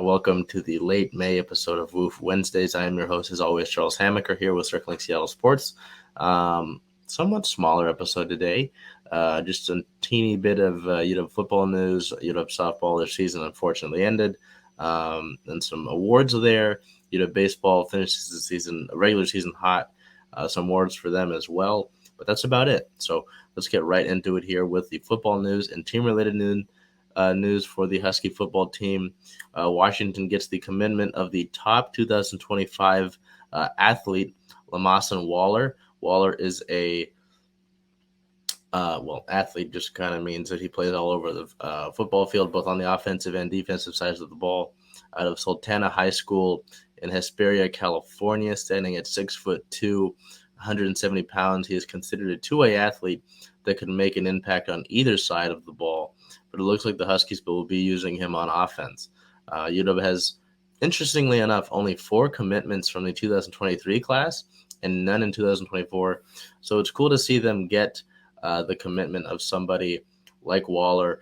Welcome to the late May episode of WOOF Wednesdays. I am your host, as always, Charles Hammaker, here with Circling Seattle Sports. Somewhat smaller episode today. Just a teeny bit of football news. Softball, their season unfortunately ended, and some awards there. Baseball finishes the season, regular season hot. Some awards for them as well. But that's about it. So let's get right into it here with the football news and team-related news for the Husky football team. Washington gets the commitment of the top 2025 athlete, Lamason Waller. Waller is a athlete just kind of means that he plays all over the football field, both on the offensive and defensive sides of the ball. Out of Sultana High School in Hesperia, California, standing at 6'2", 170 pounds. He is considered a two-way athlete that can make an impact on either side of the ball, but it looks like the Huskies will be using him on offense. UW has, interestingly enough, only 4 commitments from the 2023 class and none in 2024. So it's cool to see them get the commitment of somebody like Waller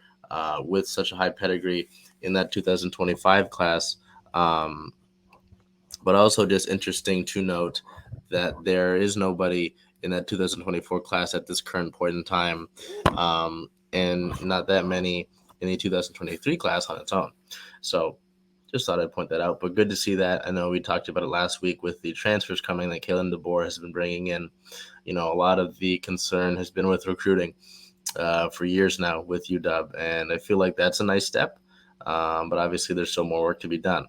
with such a high pedigree in that 2025 class. But also just interesting to note that there is nobody in that 2024 class at this current point in time, and not that many in the 2023 class on its own. So just thought I'd point that out, but good to see that. I know we talked about it last week with the transfers coming that Kalen DeBoer has been bringing in. A lot of the concern has been with recruiting for years now with UW, and I feel like that's a nice step, but obviously there's still more work to be done.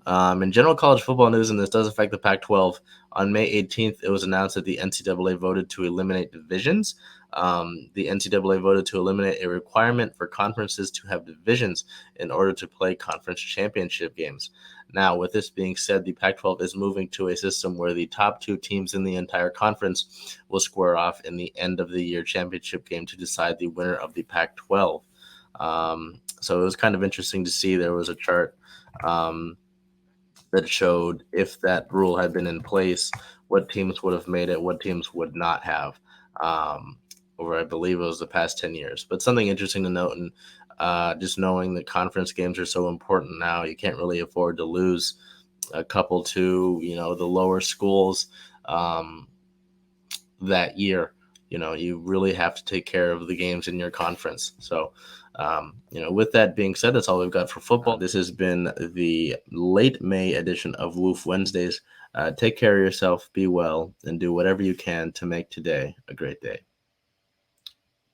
In general college football news, and this does affect the Pac-12, on May 18th, it was announced that the NCAA voted to eliminate divisions. The NCAA voted to eliminate a requirement for conferences to have divisions in order to play conference championship games. Now, with this being said, the Pac-12 is moving to a system where the top 2 teams in the entire conference will square off in the end of the year championship game to decide the winner of the Pac-12. So it was kind of interesting to see. There was a chart that showed if that rule had been in place, what teams would have made it, what teams would not have, over, I believe it was the past 10 years. But something interesting to note, and just knowing that conference games are so important now, you can't really afford to lose a couple to, the lower schools that year. You really have to take care of the games in your conference. So, with that being said, that's all we've got for football. This has been the late May edition of WOOF Wednesdays. Take care of yourself, be well, and do whatever you can to make today a great day.